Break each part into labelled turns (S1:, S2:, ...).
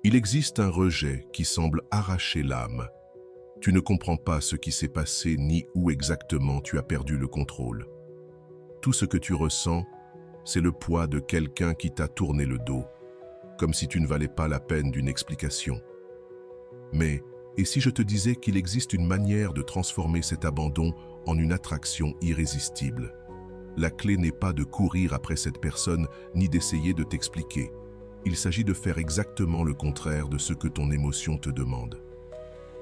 S1: Il existe un rejet qui semble arracher l'âme. Tu ne comprends pas ce qui s'est passé ni où exactement tu as perdu le contrôle. Tout ce que tu ressens, c'est le poids de quelqu'un qui t'a tourné le dos, comme si tu ne valais pas la peine d'une explication. Mais, et si je te disais qu'il existe une manière de transformer cet abandon en une attraction irrésistible? La clé n'est pas de courir après cette personne ni d'essayer de t'expliquer. Il s'agit de faire exactement le contraire de ce que ton émotion te demande.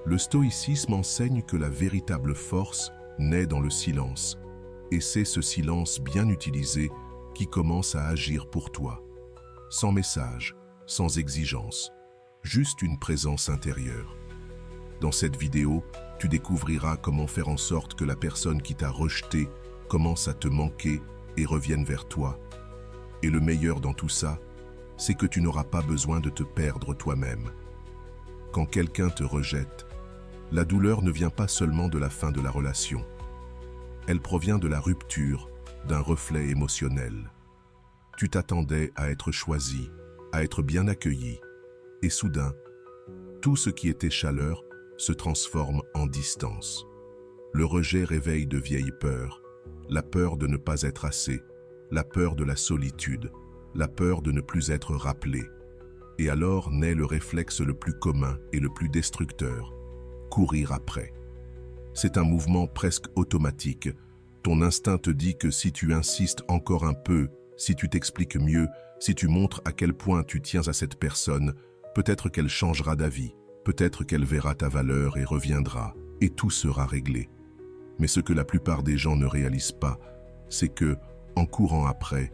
S1: Le stoïcisme enseigne que la véritable force naît dans le silence, et c'est ce silence bien utilisé qui commence à agir pour toi. Sans message, sans exigence, juste une présence intérieure. Dans cette vidéo, tu découvriras comment faire en sorte que la personne qui t'a rejeté commence à te manquer et revienne vers toi. Et le meilleur dans tout ça, c'est que tu n'auras pas besoin de te perdre toi-même. Quand quelqu'un te rejette, la douleur ne vient pas seulement de la fin de la relation. Elle provient de la rupture, d'un reflet émotionnel. Tu t'attendais à être choisi, à être bien accueilli, et soudain, tout ce qui était chaleur se transforme en distance. Le rejet réveille de vieilles peurs, la peur de ne pas être assez, la peur de la solitude, la peur de ne plus être rappelé. Et alors naît le réflexe le plus commun et le plus destructeur, courir après. C'est un mouvement presque automatique. Ton instinct te dit que si tu insistes encore un peu, si tu t'expliques mieux, si tu montres à quel point tu tiens à cette personne, peut-être qu'elle changera d'avis, peut-être qu'elle verra ta valeur et reviendra, et tout sera réglé. Mais ce que la plupart des gens ne réalisent pas, c'est que, en courant après,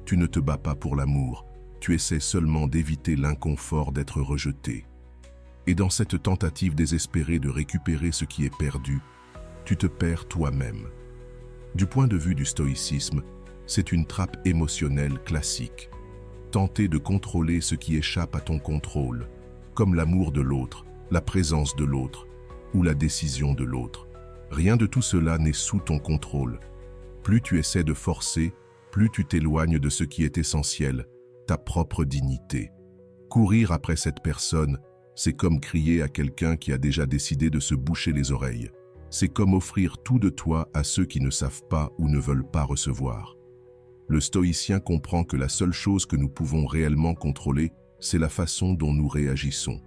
S1: tu ne te bats pas pour l'amour, tu essaies seulement d'éviter l'inconfort d'être rejeté. Et dans cette tentative désespérée de récupérer ce qui est perdu, tu te perds toi-même. Du point de vue du stoïcisme, c'est une trappe émotionnelle classique. Tenter de contrôler ce qui échappe à ton contrôle, comme l'amour de l'autre, la présence de l'autre ou la décision de l'autre. Rien de tout cela n'est sous ton contrôle. Plus tu essaies de forcer, plus tu t'éloignes de ce qui est essentiel, ta propre dignité. Courir après cette personne, c'est comme crier à quelqu'un qui a déjà décidé de se boucher les oreilles. C'est comme offrir tout de toi à ceux qui ne savent pas ou ne veulent pas recevoir. Le stoïcien comprend que la seule chose que nous pouvons réellement contrôler, c'est la façon dont nous réagissons.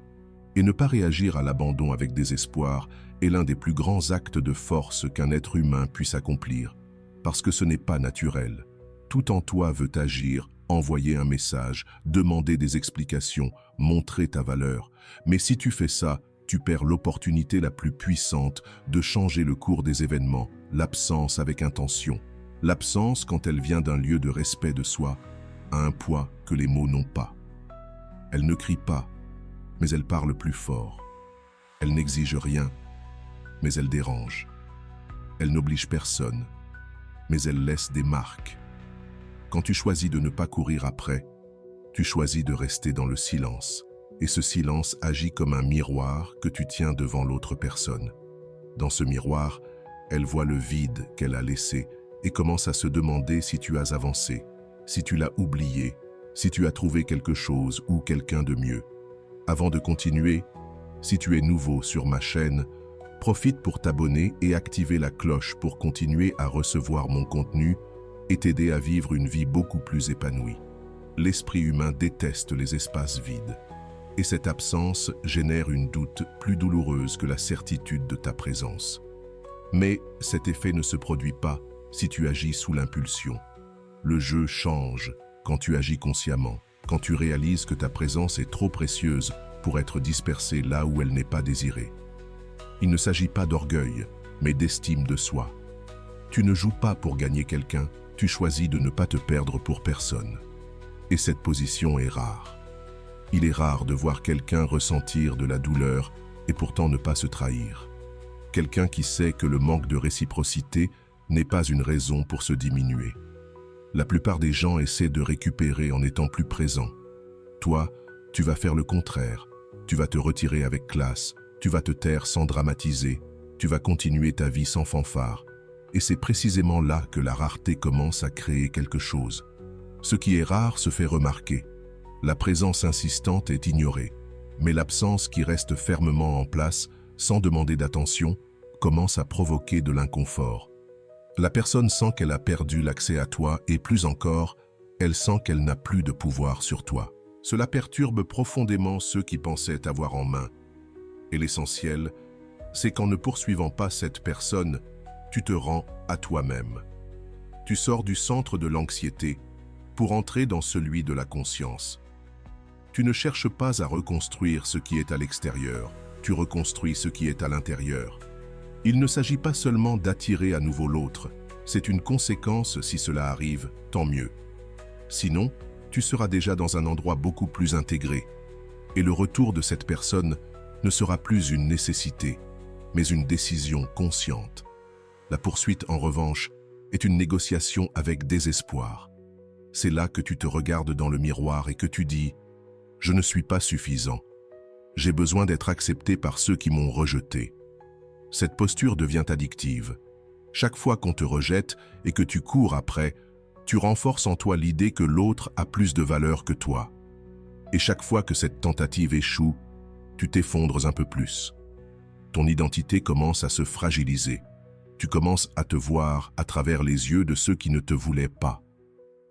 S1: Et ne pas réagir à l'abandon avec désespoir est l'un des plus grands actes de force qu'un être humain puisse accomplir, parce que ce n'est pas naturel. Tout en toi veut agir, envoyer un message, demander des explications, montrer ta valeur. Mais si tu fais ça, tu perds l'opportunité la plus puissante de changer le cours des événements, l'absence avec intention. L'absence, quand elle vient d'un lieu de respect de soi, a un poids que les mots n'ont pas. Elle ne crie pas, mais elle parle plus fort. Elle n'exige rien, mais elle dérange. Elle n'oblige personne, mais elle laisse des marques. Quand tu choisis de ne pas courir après, tu choisis de rester dans le silence. Et ce silence agit comme un miroir que tu tiens devant l'autre personne. Dans ce miroir, elle voit le vide qu'elle a laissé et commence à se demander si tu as avancé, si tu l'as oublié, si tu as trouvé quelque chose ou quelqu'un de mieux. Avant de continuer, si tu es nouveau sur ma chaîne, profite pour t'abonner et activer la cloche pour continuer à recevoir mon contenu et t'aider à vivre une vie beaucoup plus épanouie. L'esprit humain déteste les espaces vides. Et cette absence génère une doute plus douloureuse que la certitude de ta présence. Mais cet effet ne se produit pas si tu agis sous l'impulsion. Le jeu change quand tu agis consciemment, quand tu réalises que ta présence est trop précieuse pour être dispersée là où elle n'est pas désirée. Il ne s'agit pas d'orgueil, mais d'estime de soi. Tu ne joues pas pour gagner quelqu'un, tu choisis de ne pas te perdre pour personne. Et cette position est rare. Il est rare de voir quelqu'un ressentir de la douleur et pourtant ne pas se trahir. Quelqu'un qui sait que le manque de réciprocité n'est pas une raison pour se diminuer. La plupart des gens essaient de récupérer en étant plus présents. Toi, tu vas faire le contraire. Tu vas te retirer avec classe, tu vas te taire sans dramatiser, tu vas continuer ta vie sans fanfare. Et c'est précisément là que la rareté commence à créer quelque chose. Ce qui est rare se fait remarquer. La présence insistante est ignorée. Mais l'absence qui reste fermement en place, sans demander d'attention, commence à provoquer de l'inconfort. La personne sent qu'elle a perdu l'accès à toi et plus encore, elle sent qu'elle n'a plus de pouvoir sur toi. Cela perturbe profondément ceux qui pensaient t'avoir en main. Et l'essentiel, c'est qu'en ne poursuivant pas cette personne, tu te rends à toi-même. Tu sors du centre de l'anxiété pour entrer dans celui de la conscience. Tu ne cherches pas à reconstruire ce qui est à l'extérieur, tu reconstruis ce qui est à l'intérieur. Il ne s'agit pas seulement d'attirer à nouveau l'autre, c'est une conséquence si cela arrive, tant mieux. Sinon, tu seras déjà dans un endroit beaucoup plus intégré, et le retour de cette personne ne sera plus une nécessité, mais une décision consciente. La poursuite, en revanche, est une négociation avec désespoir. C'est là que tu te regardes dans le miroir et que tu dis « Je ne suis pas suffisant. J'ai besoin d'être accepté par ceux qui m'ont rejeté. » Cette posture devient addictive. Chaque fois qu'on te rejette et que tu cours après, tu renforces en toi l'idée que l'autre a plus de valeur que toi. Et chaque fois que cette tentative échoue, tu t'effondres un peu plus. Ton identité commence à se fragiliser. Tu commences à te voir à travers les yeux de ceux qui ne te voulaient pas.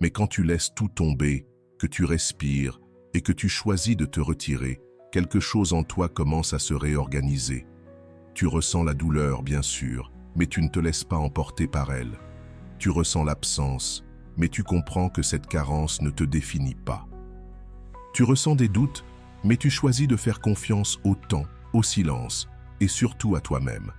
S1: Mais quand tu laisses tout tomber, que tu respires et que tu choisis de te retirer, quelque chose en toi commence à se réorganiser. Tu ressens la douleur, bien sûr, mais tu ne te laisses pas emporter par elle. Tu ressens l'absence, mais tu comprends que cette carence ne te définit pas. Tu ressens des doutes, mais tu choisis de faire confiance au temps, au silence, et surtout à toi-même.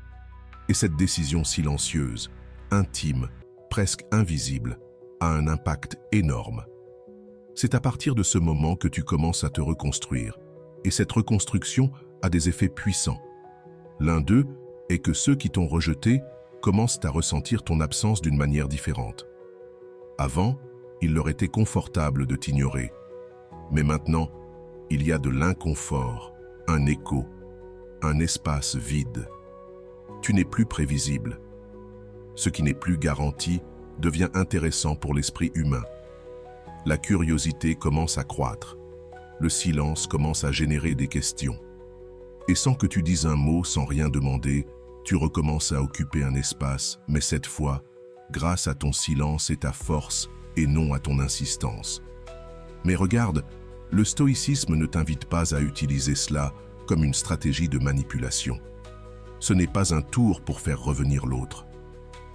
S1: Et cette décision silencieuse, intime, presque invisible, a un impact énorme. C'est à partir de ce moment que tu commences à te reconstruire, et cette reconstruction a des effets puissants. L'un d'eux est que ceux qui t'ont rejeté commencent à ressentir ton absence d'une manière différente. Avant, il leur était confortable de t'ignorer. Mais maintenant, il y a de l'inconfort, un écho, un espace vide. Tu n'es plus prévisible. Ce qui n'est plus garanti devient intéressant pour l'esprit humain. La curiosité commence à croître. Le silence commence à générer des questions. Et sans que tu dises un mot, sans rien demander, tu recommences à occuper un espace, mais cette fois, grâce à ton silence et ta force, et non à ton insistance. Mais regarde, le stoïcisme ne t'invite pas à utiliser cela comme une stratégie de manipulation. Ce n'est pas un tour pour faire revenir l'autre.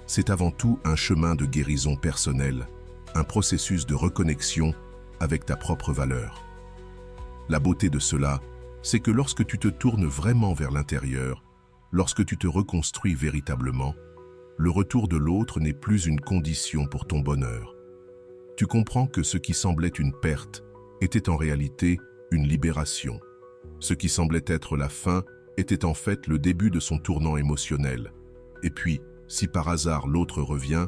S1: C'est avant tout un chemin de guérison personnelle, un processus de reconnexion avec ta propre valeur. La beauté de cela, c'est que lorsque tu te tournes vraiment vers l'intérieur, lorsque tu te reconstruis véritablement, le retour de l'autre n'est plus une condition pour ton bonheur. Tu comprends que ce qui semblait une perte était en réalité une libération. Ce qui semblait être la fin était en fait le début de son tournant émotionnel. Et puis, si par hasard l'autre revient,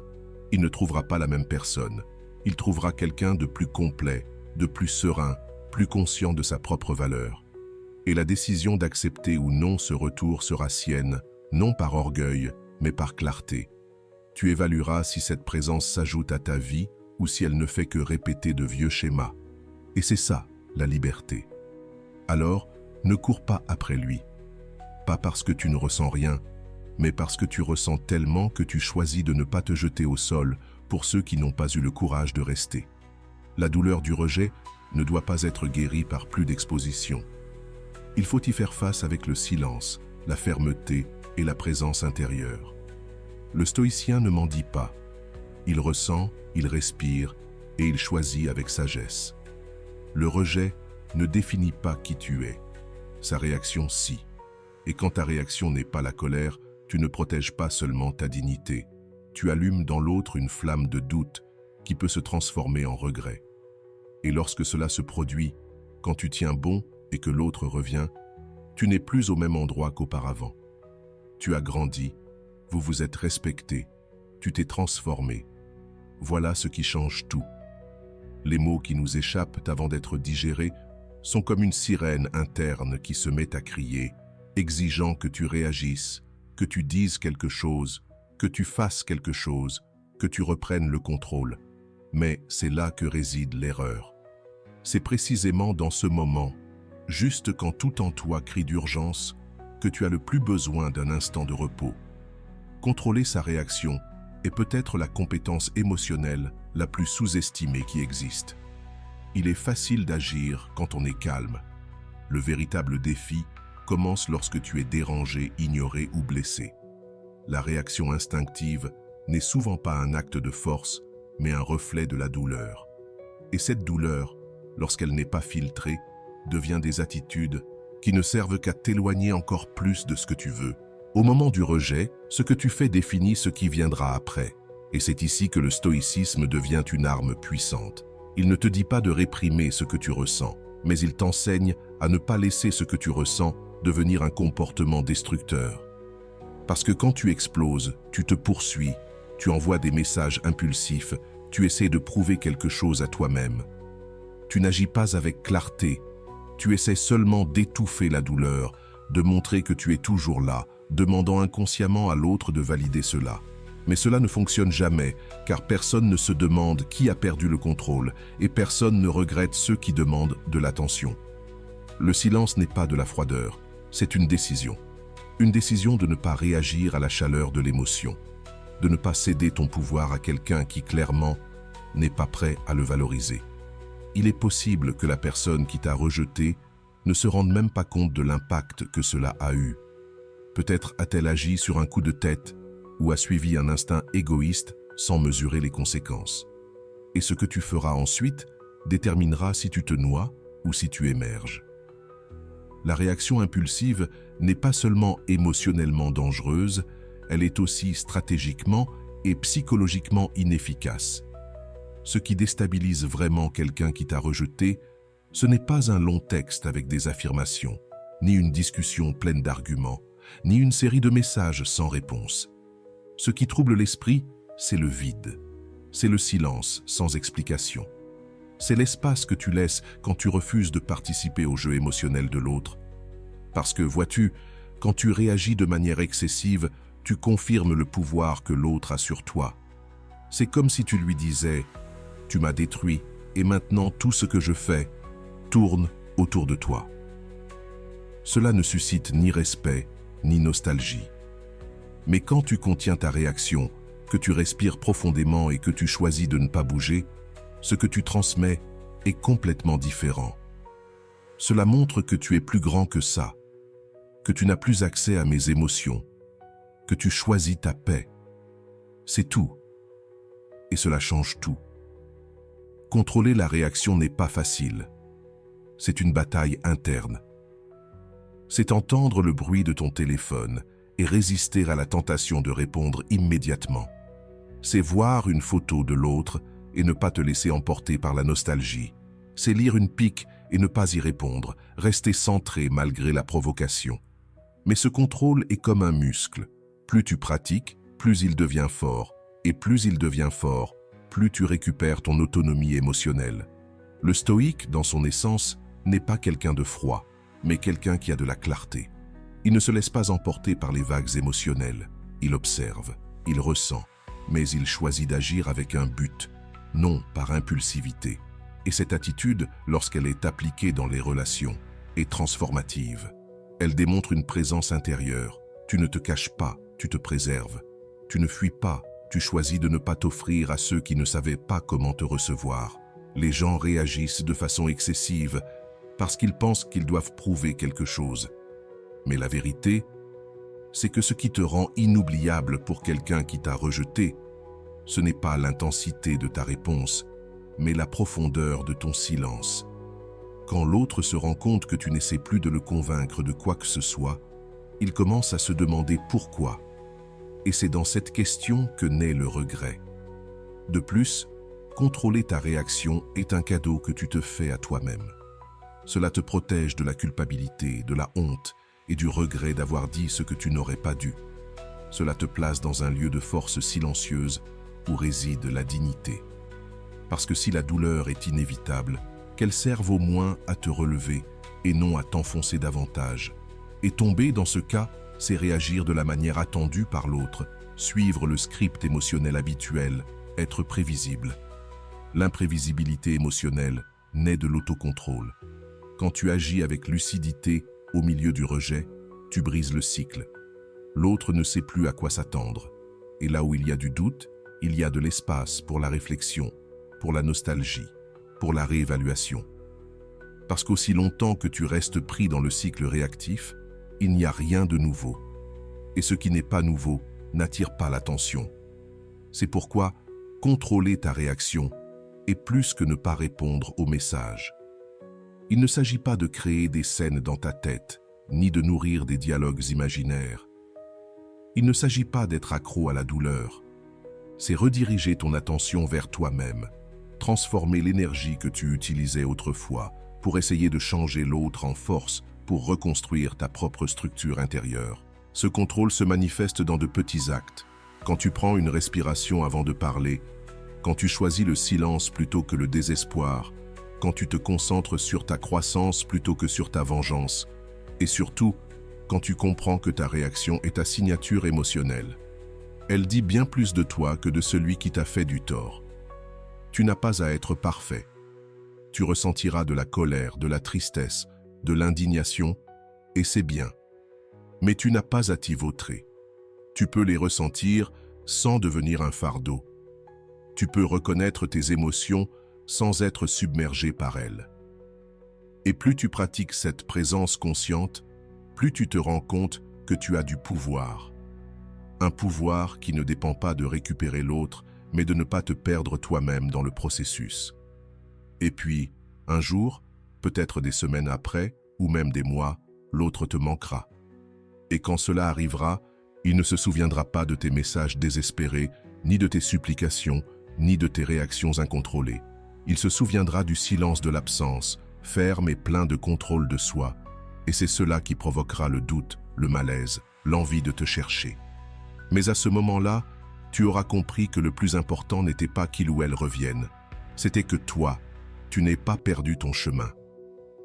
S1: il ne trouvera pas la même personne. Il trouvera quelqu'un de plus complet, de plus serein, plus conscient de sa propre valeur. Et la décision d'accepter ou non ce retour sera sienne, non par orgueil, mais par clarté. Tu évalueras si cette présence s'ajoute à ta vie ou si elle ne fait que répéter de vieux schémas. Et c'est ça, la liberté. Alors, ne cours pas après lui. Pas parce que tu ne ressens rien, mais parce que tu ressens tellement que tu choisis de ne pas te jeter au sol pour ceux qui n'ont pas eu le courage de rester. La douleur du rejet ne doit pas être guérie par plus d'exposition. Il faut y faire face avec le silence, la fermeté et la présence intérieure. Le stoïcien ne mendie pas. Il ressent, il respire et il choisit avec sagesse. Le rejet ne définit pas qui tu es. Sa réaction, si. Et quand ta réaction n'est pas la colère, tu ne protèges pas seulement ta dignité. Tu allumes dans l'autre une flamme de doute qui peut se transformer en regret. Et lorsque cela se produit, quand tu tiens bon et que l'autre revient, tu n'es plus au même endroit qu'auparavant. Tu as grandi, vous vous êtes respecté, tu t'es transformé. Voilà ce qui change tout. Les mots qui nous échappent avant d'être digérés sont comme une sirène interne qui se met à crier, exigeant que tu réagisses, que tu dises quelque chose, que tu fasses quelque chose, que tu reprennes le contrôle. Mais c'est là que réside l'erreur. C'est précisément dans ce moment juste quand tout en toi crie d'urgence, que tu as le plus besoin d'un instant de repos. Contrôler sa réaction est peut-être la compétence émotionnelle la plus sous-estimée qui existe. Il est facile d'agir quand on est calme. Le véritable défi commence lorsque tu es dérangé, ignoré ou blessé. La réaction instinctive n'est souvent pas un acte de force, mais un reflet de la douleur. Et cette douleur, lorsqu'elle n'est pas filtrée, devient des attitudes qui ne servent qu'à t'éloigner encore plus de ce que tu veux. Au moment du rejet, ce que tu fais définit ce qui viendra après. Et c'est ici que le stoïcisme devient une arme puissante. Il ne te dit pas de réprimer ce que tu ressens, mais il t'enseigne à ne pas laisser ce que tu ressens devenir un comportement destructeur. Parce que quand tu exploses, tu te poursuis, tu envoies des messages impulsifs, tu essaies de prouver quelque chose à toi-même. Tu n'agis pas avec clarté, tu essaies seulement d'étouffer la douleur, de montrer que tu es toujours là, demandant inconsciemment à l'autre de valider cela. Mais cela ne fonctionne jamais, car personne ne se demande qui a perdu le contrôle, et personne ne regrette ceux qui demandent de l'attention. Le silence n'est pas de la froideur, c'est une décision. Une décision de ne pas réagir à la chaleur de l'émotion, de ne pas céder ton pouvoir à quelqu'un qui clairement n'est pas prêt à le valoriser. Il est possible que la personne qui t'a rejeté ne se rende même pas compte de l'impact que cela a eu. Peut-être a-t-elle agi sur un coup de tête ou a suivi un instinct égoïste sans mesurer les conséquences. Et ce que tu feras ensuite déterminera si tu te noies ou si tu émerges. La réaction impulsive n'est pas seulement émotionnellement dangereuse, elle est aussi stratégiquement et psychologiquement inefficace. Ce qui déstabilise vraiment quelqu'un qui t'a rejeté, ce n'est pas un long texte avec des affirmations, ni une discussion pleine d'arguments, ni une série de messages sans réponse. Ce qui trouble l'esprit, c'est le vide. C'est le silence sans explication. C'est l'espace que tu laisses quand tu refuses de participer au jeu émotionnel de l'autre. Parce que, vois-tu, quand tu réagis de manière excessive, tu confirmes le pouvoir que l'autre a sur toi. C'est comme si tu lui disais « Tu m'as détruit et maintenant tout ce que je fais tourne autour de toi ». Cela ne suscite ni respect, ni nostalgie. Mais quand tu contiens ta réaction, que tu respires profondément et que tu choisis de ne pas bouger, ce que tu transmets est complètement différent. Cela montre que tu es plus grand que ça, que tu n'as plus accès à mes émotions, que tu choisis ta paix. C'est tout. Et cela change tout. Contrôler la réaction n'est pas facile. C'est une bataille interne. C'est entendre le bruit de ton téléphone et résister à la tentation de répondre immédiatement. C'est voir une photo de l'autre et ne pas te laisser emporter par la nostalgie. C'est lire une pique et ne pas y répondre, rester centré malgré la provocation. Mais ce contrôle est comme un muscle. Plus tu pratiques, plus il devient fort. Et plus il devient fort, plus tu récupères ton autonomie émotionnelle. Le stoïque, dans son essence, n'est pas quelqu'un de froid, mais quelqu'un qui a de la clarté. Il ne se laisse pas emporter par les vagues émotionnelles. Il observe, il ressent, mais il choisit d'agir avec un but, non par impulsivité. Et cette attitude, lorsqu'elle est appliquée dans les relations, est transformative. Elle démontre une présence intérieure. Tu ne te caches pas, tu te préserves. Tu ne fuis pas, tu choisis de ne pas t'offrir à ceux qui ne savaient pas comment te recevoir. Les gens réagissent de façon excessive parce qu'ils pensent qu'ils doivent prouver quelque chose. Mais la vérité, c'est que ce qui te rend inoubliable pour quelqu'un qui t'a rejeté, ce n'est pas l'intensité de ta réponse, mais la profondeur de ton silence. Quand l'autre se rend compte que tu n'essaies plus de le convaincre de quoi que ce soit, il commence à se demander pourquoi. Et c'est dans cette question que naît le regret. De plus, contrôler ta réaction est un cadeau que tu te fais à toi-même. Cela te protège de la culpabilité, de la honte et du regret d'avoir dit ce que tu n'aurais pas dû. Cela te place dans un lieu de force silencieuse où réside la dignité. Parce que si la douleur est inévitable, qu'elle serve au moins à te relever et non à t'enfoncer davantage. Et tomber dans ce cas, c'est réagir de la manière attendue par l'autre, suivre le script émotionnel habituel, être prévisible. L'imprévisibilité émotionnelle naît de l'autocontrôle. Quand tu agis avec lucidité au milieu du rejet, tu brises le cycle. L'autre ne sait plus à quoi s'attendre. Et là où il y a du doute, il y a de l'espace pour la réflexion, pour la nostalgie, pour la réévaluation. Parce qu'aussi longtemps que tu restes pris dans le cycle réactif, il n'y a rien de nouveau. Et ce qui n'est pas nouveau n'attire pas l'attention. C'est pourquoi contrôler ta réaction est plus que ne pas répondre au message. Il ne s'agit pas de créer des scènes dans ta tête, ni de nourrir des dialogues imaginaires. Il ne s'agit pas d'être accro à la douleur. C'est rediriger ton attention vers toi-même, transformer l'énergie que tu utilisais autrefois pour essayer de changer l'autre en force pour reconstruire ta propre structure intérieure. Ce contrôle se manifeste dans de petits actes. Quand tu prends une respiration avant de parler, quand tu choisis le silence plutôt que le désespoir, quand tu te concentres sur ta croissance plutôt que sur ta vengeance, et surtout, quand tu comprends que ta réaction est ta signature émotionnelle. Elle dit bien plus de toi que de celui qui t'a fait du tort. Tu n'as pas à être parfait. Tu ressentiras de la colère, de la tristesse, de l'indignation, et c'est bien. Mais tu n'as pas à t'y vautrer. Tu peux les ressentir sans devenir un fardeau. Tu peux reconnaître tes émotions sans être submergé par elles. Et plus tu pratiques cette présence consciente, plus tu te rends compte que tu as du pouvoir. Un pouvoir qui ne dépend pas de récupérer l'autre, mais de ne pas te perdre toi-même dans le processus. Et puis, un jour, peut-être des semaines après, ou même des mois, l'autre te manquera. Et quand cela arrivera, il ne se souviendra pas de tes messages désespérés, ni de tes supplications, ni de tes réactions incontrôlées. Il se souviendra du silence de l'absence, ferme et plein de contrôle de soi, et c'est cela qui provoquera le doute, le malaise, l'envie de te chercher. Mais à ce moment-là, tu auras compris que le plus important n'était pas qu'il ou elle revienne, c'était que toi, tu n'aies pas perdu ton chemin.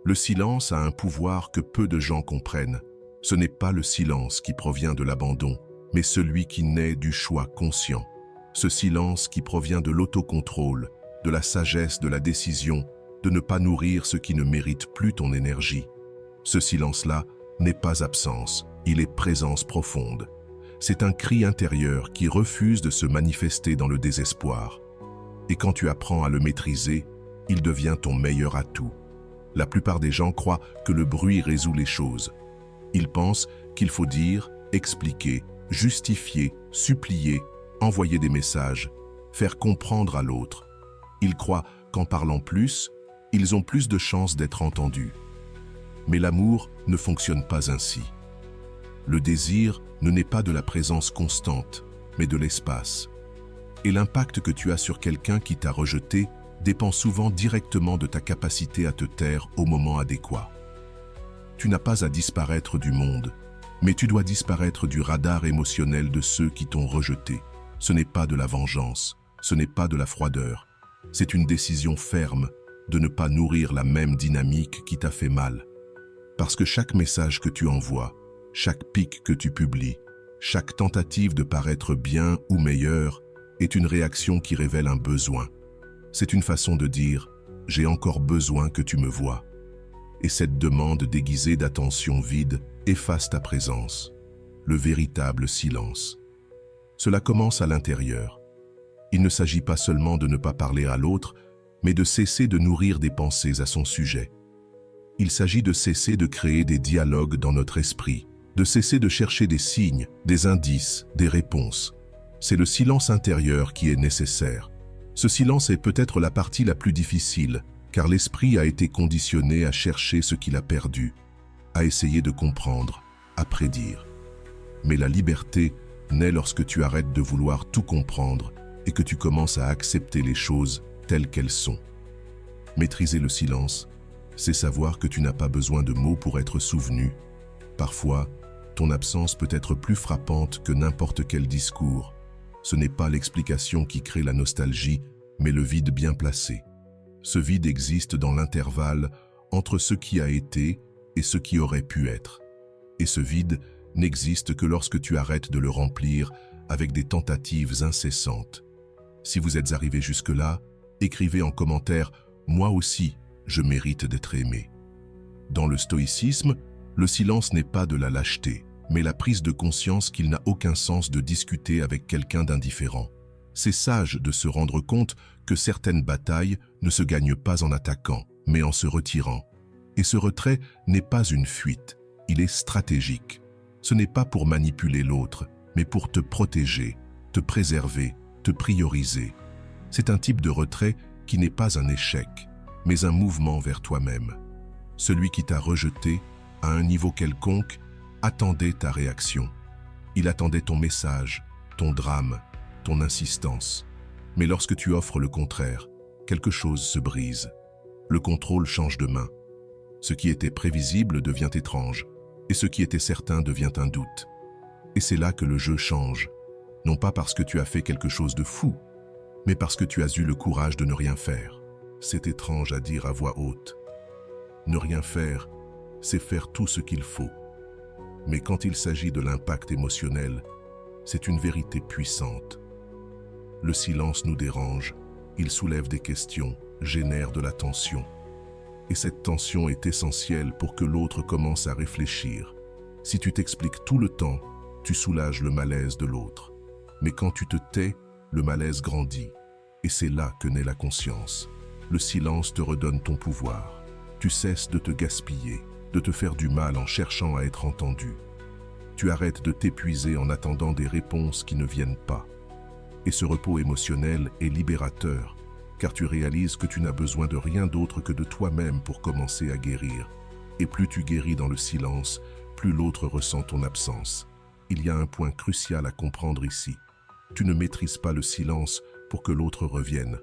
S1: Le silence a un pouvoir que peu de gens comprennent. Ce n'est pas le silence qui provient de l'abandon, mais celui qui naît du choix conscient. Ce silence qui provient de l'autocontrôle, de la sagesse de la décision, de ne pas nourrir ce qui ne mérite plus ton énergie. Ce silence-là n'est pas absence, il est présence profonde. C'est un cri intérieur qui refuse de se manifester dans le désespoir. Et quand tu apprends à le maîtriser, il devient ton meilleur atout. La plupart des gens croient que le bruit résout les choses. Ils pensent qu'il faut dire, expliquer, justifier, supplier, envoyer des messages, faire comprendre à l'autre. Ils croient qu'en parlant plus, ils ont plus de chances d'être entendus. Mais l'amour ne fonctionne pas ainsi. Le désir ne naît pas de la présence constante, mais de l'espace. Et l'impact que tu as sur quelqu'un qui t'a rejeté dépend souvent directement de ta capacité à te taire au moment adéquat. Tu n'as pas à disparaître du monde, mais tu dois disparaître du radar émotionnel de ceux qui t'ont rejeté. Ce n'est pas de la vengeance, ce n'est pas de la froideur. C'est une décision ferme de ne pas nourrir la même dynamique qui t'a fait mal. Parce que chaque message que tu envoies, chaque pic que tu publies, chaque tentative de paraître bien ou meilleur est une réaction qui révèle un besoin. C'est une façon de dire « j'ai encore besoin que tu me vois ». Et cette demande déguisée d'attention vide efface ta présence, le véritable silence. Cela commence à l'intérieur. Il ne s'agit pas seulement de ne pas parler à l'autre, mais de cesser de nourrir des pensées à son sujet. Il s'agit de cesser de créer des dialogues dans notre esprit, de cesser de chercher des signes, des indices, des réponses. C'est le silence intérieur qui est nécessaire. Ce silence est peut-être la partie la plus difficile, car l'esprit a été conditionné à chercher ce qu'il a perdu, à essayer de comprendre, à prédire. Mais la liberté naît lorsque tu arrêtes de vouloir tout comprendre et que tu commences à accepter les choses telles qu'elles sont. Maîtriser le silence, c'est savoir que tu n'as pas besoin de mots pour être souvenu. Parfois, ton absence peut être plus frappante que n'importe quel discours. Ce n'est pas l'explication qui crée la nostalgie, mais le vide bien placé. Ce vide existe dans l'intervalle entre ce qui a été et ce qui aurait pu être. Et ce vide n'existe que lorsque tu arrêtes de le remplir avec des tentatives incessantes. Si vous êtes arrivé jusque-là, écrivez en commentaire « Moi aussi, je mérite d'être aimé ». Dans le stoïcisme, le silence n'est pas de la lâcheté, mais la prise de conscience qu'il n'a aucun sens de discuter avec quelqu'un d'indifférent. C'est sage de se rendre compte que certaines batailles ne se gagnent pas en attaquant, mais en se retirant. Et ce retrait n'est pas une fuite, il est stratégique. Ce n'est pas pour manipuler l'autre, mais pour te protéger, te préserver, te prioriser. C'est un type de retrait qui n'est pas un échec, mais un mouvement vers toi-même. Celui qui t'a rejeté, à un niveau quelconque, attendait ta réaction. Il attendait ton message, ton drame, ton insistance. Mais lorsque tu offres le contraire, quelque chose se brise. Le contrôle change de main. Ce qui était prévisible devient étrange, et ce qui était certain devient un doute. Et c'est là que le jeu change, non pas parce que tu as fait quelque chose de fou, mais parce que tu as eu le courage de ne rien faire. C'est étrange à dire à voix haute. Ne rien faire, c'est faire tout ce qu'il faut. Mais quand il s'agit de l'impact émotionnel, c'est une vérité puissante. Le silence nous dérange, il soulève des questions, génère de la tension. Et cette tension est essentielle pour que l'autre commence à réfléchir. Si tu t'expliques tout le temps, tu soulages le malaise de l'autre. Mais quand tu te tais, le malaise grandit. Et c'est là que naît la conscience. Le silence te redonne ton pouvoir. Tu cesses de te gaspiller, de te faire du mal en cherchant à être entendu. Tu arrêtes de t'épuiser en attendant des réponses qui ne viennent pas. Et ce repos émotionnel est libérateur, car tu réalises que tu n'as besoin de rien d'autre que de toi-même pour commencer à guérir. Et plus tu guéris dans le silence, plus l'autre ressent ton absence. Il y a un point crucial à comprendre ici. Tu ne maîtrises pas le silence pour que l'autre revienne.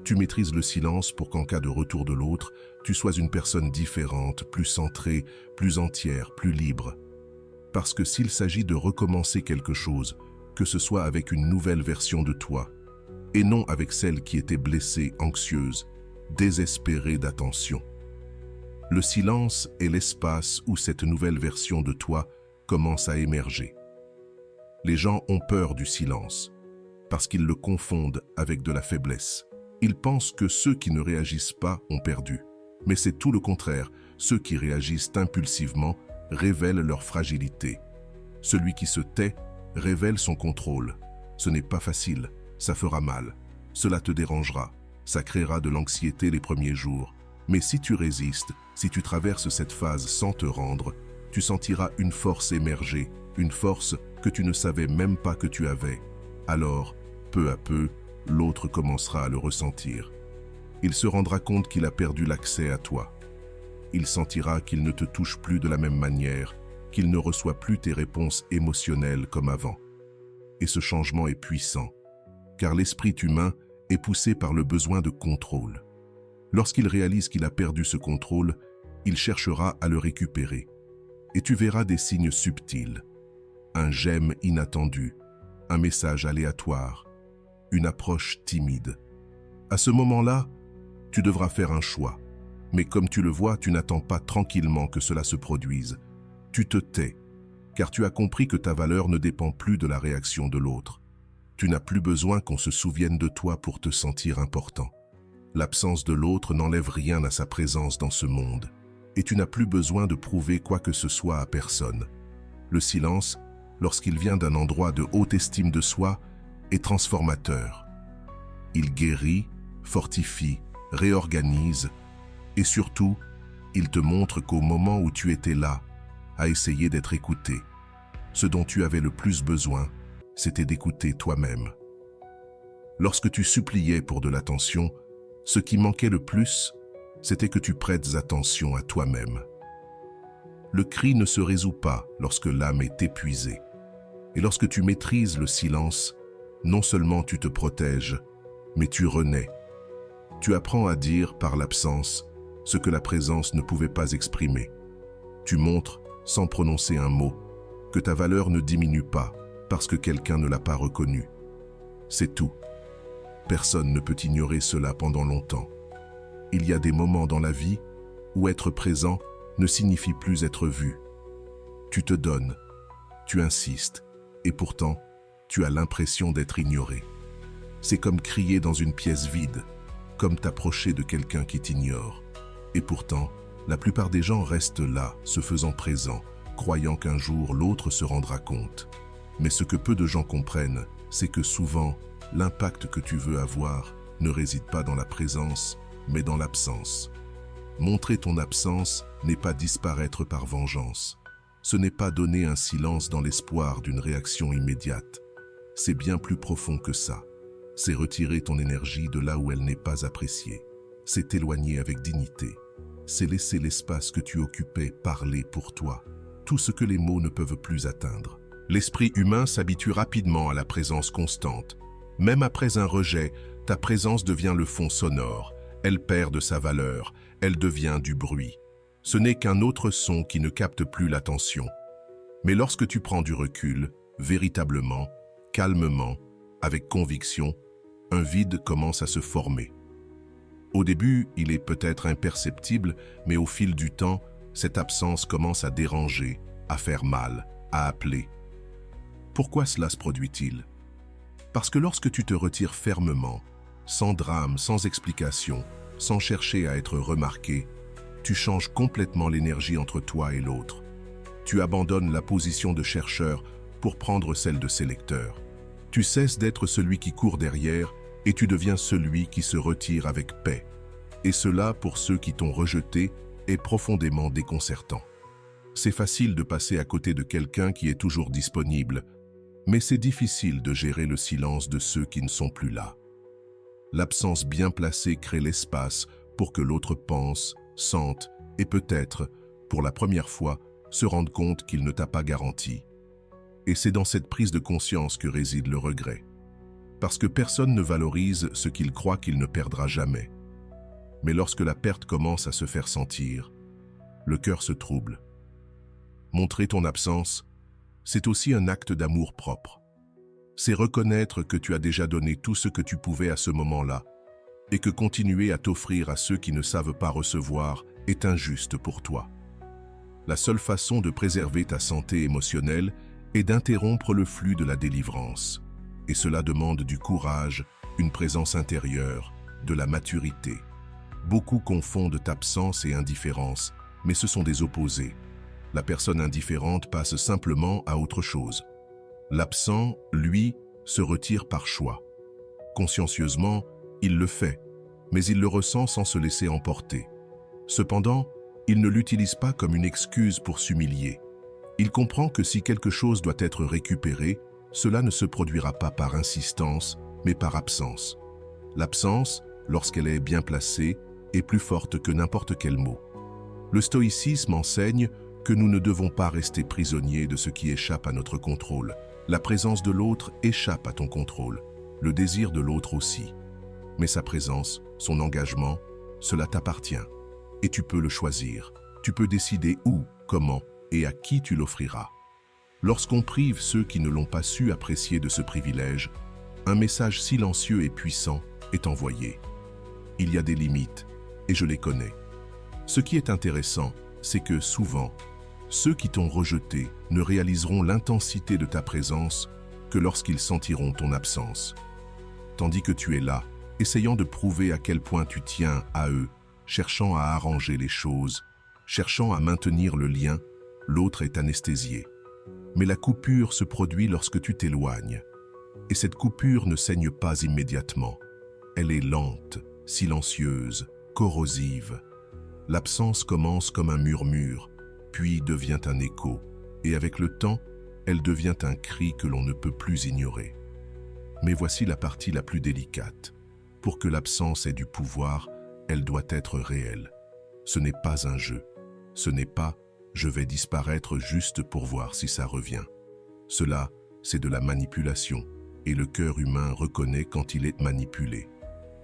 S1: Tu maîtrises le silence pour qu'en cas de retour de l'autre, tu sois une personne différente, plus centrée, plus entière, plus libre. Parce que s'il s'agit de recommencer quelque chose, que ce soit avec une nouvelle version de toi, et non avec celle qui était blessée, anxieuse, désespérée d'attention. Le silence est l'espace où cette nouvelle version de toi commence à émerger. Les gens ont peur du silence, parce qu'ils le confondent avec de la faiblesse. Ils pensent que ceux qui ne réagissent pas ont perdu. Mais c'est tout le contraire, ceux qui réagissent impulsivement révèlent leur fragilité. Celui qui se tait révèle son contrôle. Ce n'est pas facile, ça fera mal, cela te dérangera, ça créera de l'anxiété les premiers jours. Mais si tu résistes, si tu traverses cette phase sans te rendre, tu sentiras une force émerger, une force que tu ne savais même pas que tu avais. Alors, peu à peu, l'autre commencera à le ressentir. Il se rendra compte qu'il a perdu l'accès à toi. Il sentira qu'il ne te touche plus de la même manière, qu'il ne reçoit plus tes réponses émotionnelles comme avant. Et ce changement est puissant, car l'esprit humain est poussé par le besoin de contrôle. Lorsqu'il réalise qu'il a perdu ce contrôle, il cherchera à le récupérer. Et tu verras des signes subtils. Un j'aime inattendu, un message aléatoire, une approche timide. À ce moment-là, tu devras faire un choix. Mais comme tu le vois, tu n'attends pas tranquillement que cela se produise. Tu te tais, car tu as compris que ta valeur ne dépend plus de la réaction de l'autre. Tu n'as plus besoin qu'on se souvienne de toi pour te sentir important. L'absence de l'autre n'enlève rien à sa présence dans ce monde. Et tu n'as plus besoin de prouver quoi que ce soit à personne. Le silence, lorsqu'il vient d'un endroit de haute estime de soi, est transformateur. Il guérit, fortifie, réorganise, et surtout, il te montre qu'au moment où tu étais là, à essayer d'être écouté, ce dont tu avais le plus besoin, c'était d'écouter toi-même. Lorsque tu suppliais pour de l'attention, ce qui manquait le plus, c'était que tu prêtes attention à toi-même. Le cri ne se résout pas lorsque l'âme est épuisée. Et lorsque tu maîtrises le silence, non seulement tu te protèges, mais tu renais. Tu apprends à dire par l'absence ce que la présence ne pouvait pas exprimer. Tu montres, sans prononcer un mot, que ta valeur ne diminue pas parce que quelqu'un ne l'a pas reconnue. C'est tout. Personne ne peut ignorer cela pendant longtemps. Il y a des moments dans la vie où être présent ne signifie plus être vu. Tu te donnes, tu insistes, et pourtant, tu as l'impression d'être ignoré. C'est comme crier dans une pièce vide, comme t'approcher de quelqu'un qui t'ignore. Et pourtant, La plupart des gens restent là, se faisant présents, croyant qu'un jour l'autre se rendra compte. Mais ce que peu de gens comprennent, c'est que souvent, l'impact que tu veux avoir ne réside pas dans la présence, mais dans l'absence. Montrer ton absence n'est pas disparaître par vengeance. Ce n'est pas donner un silence dans l'espoir d'une réaction immédiate. C'est bien plus profond que ça. C'est retirer ton énergie de là où elle n'est pas appréciée. C'est t'éloigner avec dignité. C'est laisser l'espace que tu occupais parler pour toi. Tout ce que les mots ne peuvent plus atteindre. L'esprit humain s'habitue rapidement à la présence constante. Même après un rejet, ta présence devient le fond sonore. Elle perd de sa valeur. Elle devient du bruit. Ce n'est qu'un autre son qui ne capte plus l'attention. Mais lorsque tu prends du recul, véritablement, calmement, avec conviction, un vide commence à se former. Au début, il est peut-être imperceptible, mais au fil du temps, cette absence commence à déranger, à faire mal, à appeler. Pourquoi cela se produit-il? Parce que lorsque tu te retires fermement, sans drame, sans explication, sans chercher à être remarqué, tu changes complètement l'énergie entre toi et l'autre. Tu abandonnes la position de chercheur pour prendre celle de sélecteur. Tu cesses d'être celui qui court derrière et tu deviens celui qui se retire avec paix. Et cela, pour ceux qui t'ont rejeté, est profondément déconcertant. C'est facile de passer à côté de quelqu'un qui est toujours disponible, mais c'est difficile de gérer le silence de ceux qui ne sont plus là. L'absence bien placée crée l'espace pour que l'autre pense, sente et peut-être, pour la première fois, se rende compte qu'il ne t'a pas garanti. Et c'est dans cette prise de conscience que réside le regret. Parce que personne ne valorise ce qu'il croit qu'il ne perdra jamais. Mais lorsque la perte commence à se faire sentir, le cœur se trouble. Montrer ton absence, c'est aussi un acte d'amour propre. C'est reconnaître que tu as déjà donné tout ce que tu pouvais à ce moment-là et que continuer à t'offrir à ceux qui ne savent pas recevoir est injuste pour toi. La seule façon de préserver ta santé émotionnelle est d'interrompre le flux de la délivrance. Et cela demande du courage, une présence intérieure, de la maturité. Beaucoup confondent absence et indifférence, mais ce sont des opposés. La personne indifférente passe simplement à autre chose. L'absent, lui, se retire par choix. Consciencieusement, il le fait, mais il le ressent sans se laisser emporter. Cependant, il ne l'utilise pas comme une excuse pour s'humilier. Il comprend que si quelque chose doit être récupéré, cela ne se produira pas par insistance, mais par absence. L'absence, lorsqu'elle est bien placée, est plus forte que n'importe quel mot. Le stoïcisme enseigne que nous ne devons pas rester prisonniers de ce qui échappe à notre contrôle. La présence de l'autre échappe à ton contrôle, le désir de l'autre aussi. Mais sa présence, son engagement, cela t'appartient. Et tu peux le choisir. Tu peux décider où, comment et à qui tu l'offriras. Lorsqu'on prive ceux qui ne l'ont pas su apprécier de ce privilège, un message silencieux et puissant est envoyé. Il y a des limites, et je les connais. Ce qui est intéressant, c'est que souvent, ceux qui t'ont rejeté ne réaliseront l'intensité de ta présence que lorsqu'ils sentiront ton absence. Tandis que tu es là, essayant de prouver à quel point tu tiens à eux, cherchant à arranger les choses, cherchant à maintenir le lien, l'autre est anesthésié. Mais la coupure se produit lorsque tu t'éloignes. Et cette coupure ne saigne pas immédiatement. Elle est lente, silencieuse, corrosive. L'absence commence comme un murmure, puis devient un écho, et avec le temps, elle devient un cri que l'on ne peut plus ignorer. Mais voici la partie la plus délicate. Pour que l'absence ait du pouvoir, elle doit être réelle. Ce n'est pas un jeu. Ce n'est pas « je vais disparaître juste pour voir si ça revient ». Cela, c'est de la manipulation, et le cœur humain reconnaît quand il est manipulé.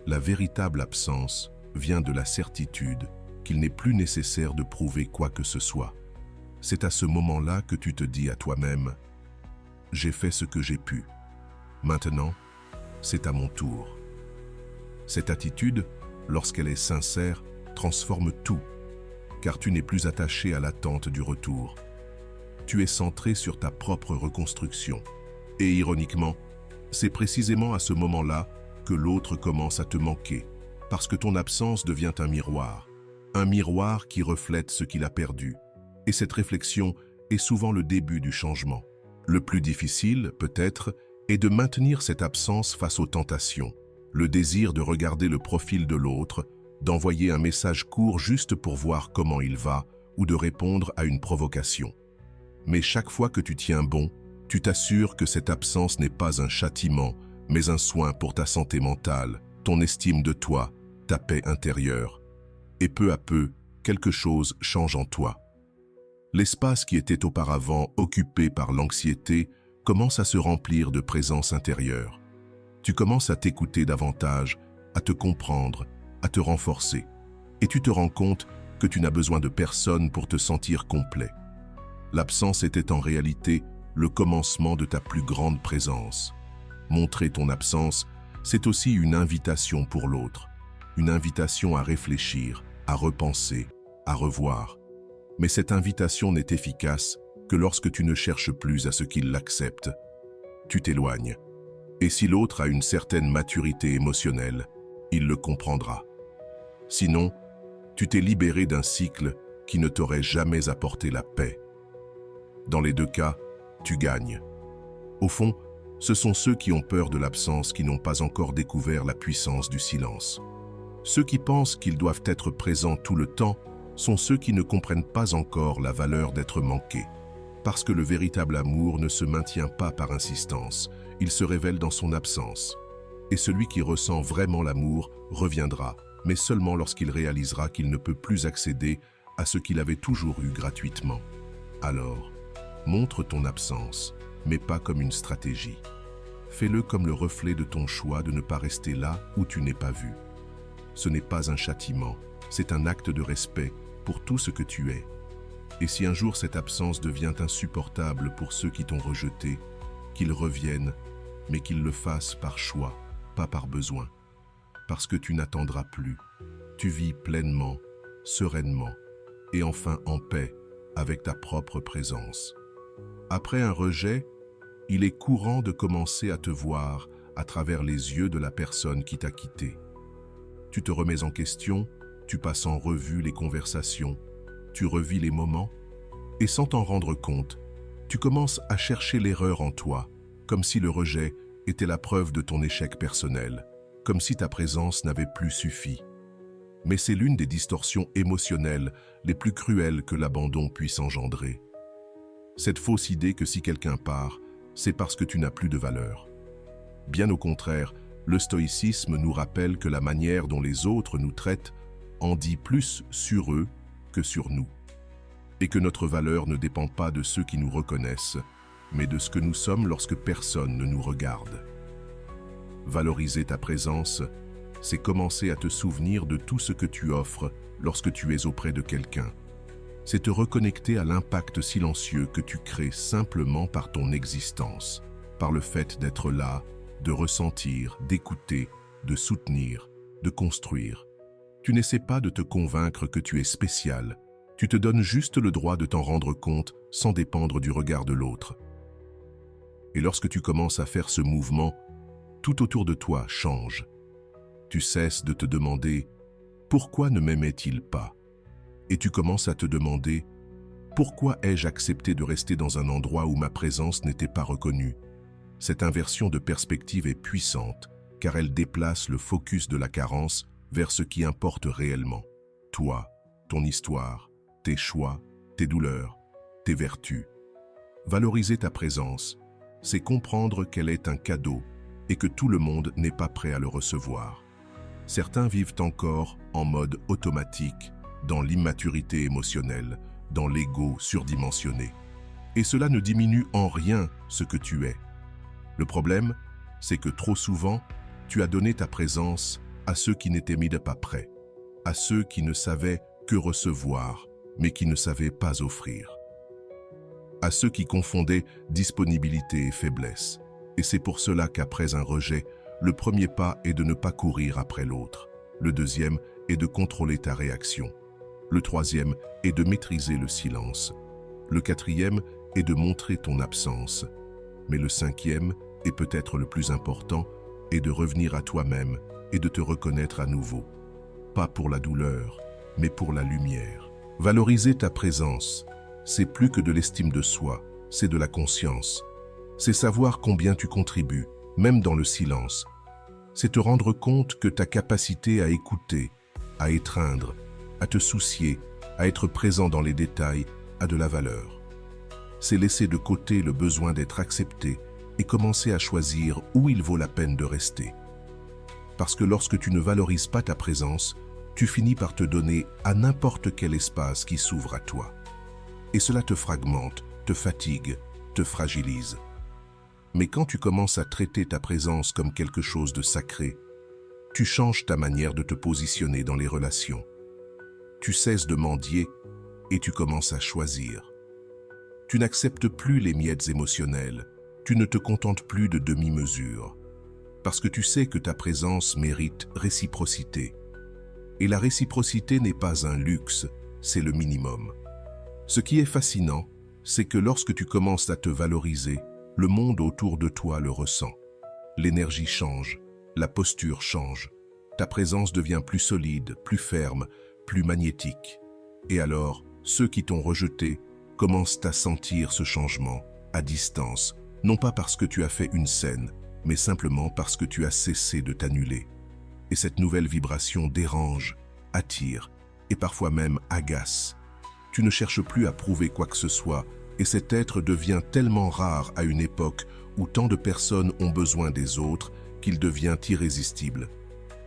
S1: La véritable absence vient de la certitude qu'il n'est plus nécessaire de prouver quoi que ce soit. C'est à ce moment-là que tu te dis à toi-même « j'ai fait ce que j'ai pu. Maintenant, c'est à mon tour ». Cette attitude, lorsqu'elle est sincère, transforme tout, car tu n'es plus attaché à l'attente du retour. Tu es centré sur ta propre reconstruction. Et ironiquement, c'est précisément à ce moment-là que l'autre commence à te manquer, parce que ton absence devient un miroir. un miroir qui reflète ce qu'il a perdu. Et cette réflexion est souvent le début du changement. Le plus difficile, peut-être, est de maintenir cette absence face aux tentations, le désir de regarder le profil de l'autre, d'envoyer un message court juste pour voir comment il va ou de répondre à une provocation. Mais chaque fois que tu tiens bon, tu t'assures que cette absence n'est pas un châtiment, mais un soin pour ta santé mentale, ton estime de toi, ta paix intérieure. Et peu à peu, quelque chose change en toi. L'espace qui était auparavant occupé par l'anxiété commence à se remplir de présence intérieure. Tu commences à t'écouter davantage, à te comprendre, à te renforcer. Et tu te rends compte que tu n'as besoin de personne pour te sentir complet. L'absence était en réalité le commencement de ta plus grande présence. Montrer ton absence, c'est aussi une invitation pour l'autre. Une invitation à réfléchir, à repenser, à revoir. Mais cette invitation n'est efficace que lorsque tu ne cherches plus à ce qu'il l'accepte. Tu t'éloignes. Et si l'autre a une certaine maturité émotionnelle, il le comprendra. Sinon, tu t'es libéré d'un cycle qui ne t'aurait jamais apporté la paix. Dans les deux cas, tu gagnes. Au fond, ce sont ceux qui ont peur de l'absence qui n'ont pas encore découvert la puissance du silence. Ceux qui pensent qu'ils doivent être présents tout le temps sont ceux qui ne comprennent pas encore la valeur d'être manqués. Parce que le véritable amour ne se maintient pas par insistance, il se révèle dans son absence. Et celui qui ressent vraiment l'amour reviendra, mais seulement lorsqu'il réalisera qu'il ne peut plus accéder à ce qu'il avait toujours eu gratuitement. Alors, montre ton absence, mais pas comme une stratégie. Fais-le comme le reflet de ton choix de ne pas rester là où tu n'es pas vu. Ce n'est pas un châtiment, c'est un acte de respect pour tout ce que tu es. Et si un jour cette absence devient insupportable pour ceux qui t'ont rejeté, qu'ils reviennent, mais qu'ils le fassent par choix, pas par besoin. Parce que tu n'attendras plus. Tu vis pleinement, sereinement, et enfin en paix avec ta propre présence. Après un rejet, il est courant de commencer à te voir à travers les yeux de la personne qui t'a quitté. Tu te remets en question, tu passes en revue les conversations, tu revis les moments, et sans t'en rendre compte, tu commences à chercher l'erreur en toi, comme si le rejet était la preuve de ton échec personnel, comme si ta présence n'avait plus suffi. Mais c'est l'une des distorsions émotionnelles les plus cruelles que l'abandon puisse engendrer. Cette fausse idée que si quelqu'un part, c'est parce que tu n'as plus de valeur. Bien au contraire, le stoïcisme nous rappelle que la manière dont les autres nous traitent en dit plus sur eux que sur nous. Et que notre valeur ne dépend pas de ceux qui nous reconnaissent, mais de ce que nous sommes lorsque personne ne nous regarde. Valoriser ta présence, c'est commencer à te souvenir de tout ce que tu offres lorsque tu es auprès de quelqu'un. C'est te reconnecter à l'impact silencieux que tu crées simplement par ton existence, par le fait d'être là, de ressentir, d'écouter, de soutenir, de construire. Tu n'essaies pas de te convaincre que tu es spécial, tu te donnes juste le droit de t'en rendre compte sans dépendre du regard de l'autre. Et lorsque tu commences à faire ce mouvement, tout autour de toi change. Tu cesses de te demander « Pourquoi ne m'aimait-il pas ?» Et tu commences à te demander « Pourquoi ai-je accepté de rester dans un endroit où ma présence n'était pas reconnue ?» Cette inversion de perspective est puissante, car elle déplace le focus de la carence vers ce qui importe réellement. Toi, ton histoire, tes choix, tes douleurs, tes vertus. Valoriser ta présence, c'est comprendre qu'elle est un cadeau et que tout le monde n'est pas prêt à le recevoir. Certains vivent encore en mode automatique, dans l'immaturité émotionnelle, dans l'ego surdimensionné. Et cela ne diminue en rien ce que tu es. Le problème, c'est que trop souvent, tu as donné ta présence à ceux qui n'étaient mis pas prêts, à ceux qui ne savaient que recevoir, mais qui ne savaient pas offrir, à ceux qui confondaient disponibilité et faiblesse. Et c'est pour cela qu'après un rejet, le premier pas est de ne pas courir après l'autre. Le deuxième est de contrôler ta réaction. Le troisième est de maîtriser le silence. Le quatrième est de montrer ton absence. Mais le cinquième, et peut-être le plus important, est de revenir à toi-même et de te reconnaître à nouveau. Pas pour la douleur, mais pour la lumière. Valoriser ta présence, c'est plus que de l'estime de soi, c'est de la conscience. C'est savoir combien tu contribues, même dans le silence. C'est te rendre compte que ta capacité à écouter, à étreindre, à te soucier, à être présent dans les détails, a de la valeur. C'est laisser de côté le besoin d'être accepté et commencer à choisir où il vaut la peine de rester. Parce que lorsque tu ne valorises pas ta présence, tu finis par te donner à n'importe quel espace qui s'ouvre à toi. Et cela te fragmente, te fatigue, te fragilise. Mais quand tu commences à traiter ta présence comme quelque chose de sacré, tu changes ta manière de te positionner dans les relations. Tu cesses de mendier et tu commences à choisir. Tu n'acceptes plus les miettes émotionnelles, tu ne te contentes plus de demi-mesures, parce que tu sais que ta présence mérite réciprocité. Et la réciprocité n'est pas un luxe, c'est le minimum. Ce qui est fascinant, c'est que lorsque tu commences à te valoriser, le monde autour de toi le ressent. L'énergie change, la posture change, ta présence devient plus solide, plus ferme, plus magnétique. Et alors, ceux qui t'ont rejeté commencent à sentir ce changement, à distance, non pas parce que tu as fait une scène, mais simplement parce que tu as cessé de t'annuler. Et cette nouvelle vibration dérange, attire et parfois même agace. Tu ne cherches plus à prouver quoi que ce soit, et cet être devient tellement rare à une époque où tant de personnes ont besoin des autres qu'il devient irrésistible.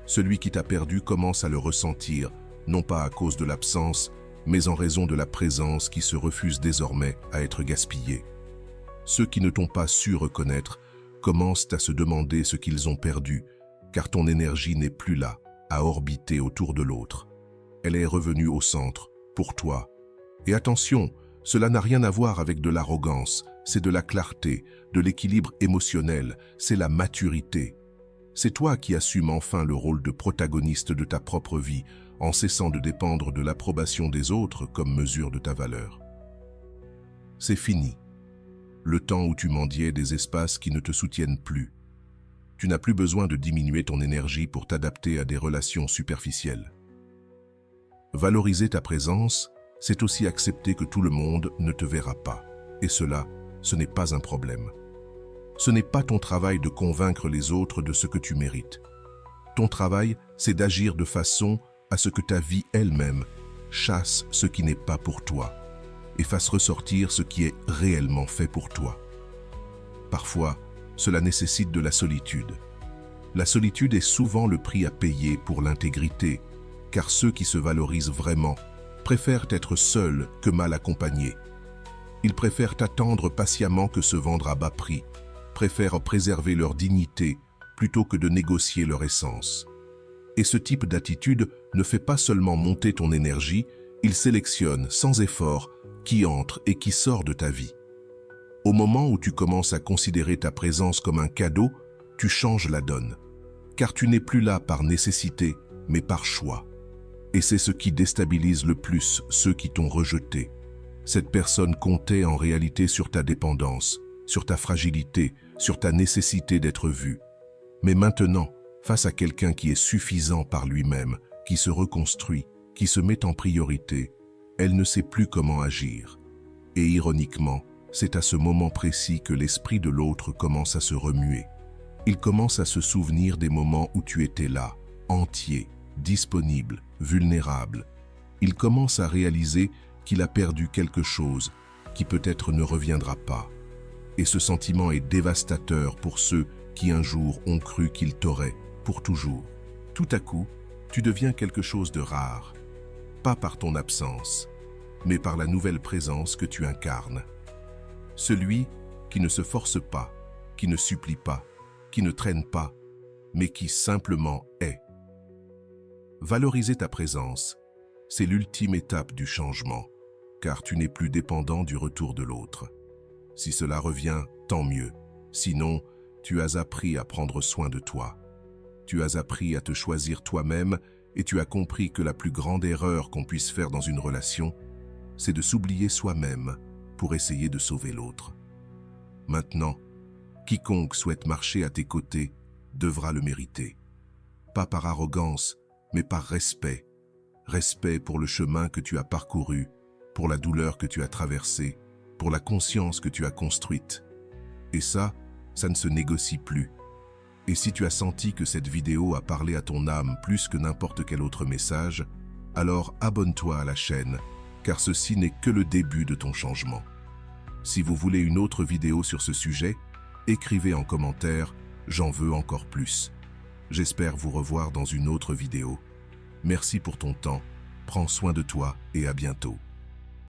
S1: Celui qui t'a perdu commence à le ressentir, non pas à cause de l'absence, mais en raison de la présence qui se refuse désormais à être gaspillée. Ceux qui ne t'ont pas su reconnaître commencent à se demander ce qu'ils ont perdu, car ton énergie n'est plus là, à orbiter autour de l'autre. Elle est revenue au centre, pour toi. Et attention, cela n'a rien à voir avec de l'arrogance, c'est de la clarté, de l'équilibre émotionnel, c'est la maturité. C'est toi qui assumes enfin le rôle de protagoniste de ta propre vie, en cessant de dépendre de l'approbation des autres comme mesure de ta valeur. C'est fini. Le temps où tu mendiais des espaces qui ne te soutiennent plus. Tu n'as plus besoin de diminuer ton énergie pour t'adapter à des relations superficielles. Valoriser ta présence, c'est aussi accepter que tout le monde ne te verra pas. Et cela, ce n'est pas un problème. Ce n'est pas ton travail de convaincre les autres de ce que tu mérites. Ton travail, c'est d'agir de façon à ce que ta vie elle-même chasse ce qui n'est pas pour toi et fasse ressortir ce qui est réellement fait pour toi. Parfois, cela nécessite de la solitude. La solitude est souvent le prix à payer pour l'intégrité, car ceux qui se valorisent vraiment préfèrent être seuls que mal accompagnés. Ils préfèrent attendre patiemment que se vendre à bas prix, préfèrent préserver leur dignité plutôt que de négocier leur essence. Et ce type d'attitude ne fait pas seulement monter ton énergie, il sélectionne, sans effort, qui entre et qui sort de ta vie. Au moment où tu commences à considérer ta présence comme un cadeau, tu changes la donne. Car tu n'es plus là par nécessité, mais par choix. Et c'est ce qui déstabilise le plus ceux qui t'ont rejeté. Cette personne comptait en réalité sur ta dépendance, sur ta fragilité, sur ta nécessité d'être vue. Mais maintenant, face à quelqu'un qui est suffisant par lui-même, qui se reconstruit, qui se met en priorité, elle ne sait plus comment agir. Et ironiquement, c'est à ce moment précis que l'esprit de l'autre commence à se remuer. Il commence à se souvenir des moments où tu étais là, entier, disponible, vulnérable. Il commence à réaliser qu'il a perdu quelque chose qui peut-être ne reviendra pas. Et ce sentiment est dévastateur pour ceux qui un jour ont cru qu'ils t'auraient pour toujours. Tout à coup, tu deviens quelque chose de rare, pas par ton absence, mais par la nouvelle présence que tu incarnes. Celui qui ne se force pas, qui ne supplie pas, qui ne traîne pas, mais qui simplement est. Valoriser ta présence, c'est l'ultime étape du changement, car tu n'es plus dépendant du retour de l'autre. Si cela revient, tant mieux. Sinon, tu as appris à prendre soin de toi. Tu as appris à te choisir toi-même et tu as compris que la plus grande erreur qu'on puisse faire dans une relation, c'est de s'oublier soi-même pour essayer de sauver l'autre. Maintenant, quiconque souhaite marcher à tes côtés devra le mériter. Pas par arrogance, mais par respect. respect pour le chemin que tu as parcouru, pour la douleur que tu as traversée, pour la conscience que tu as construite. Et ça ne se négocie plus. Et si tu as senti que cette vidéo a parlé à ton âme plus que n'importe quel autre message, alors abonne-toi à la chaîne, car ceci n'est que le début de ton changement. Si vous voulez une autre vidéo sur ce sujet, écrivez en commentaire « J'en veux encore plus ». J'espère vous revoir dans une autre vidéo. Merci pour ton temps, prends soin de toi et à bientôt.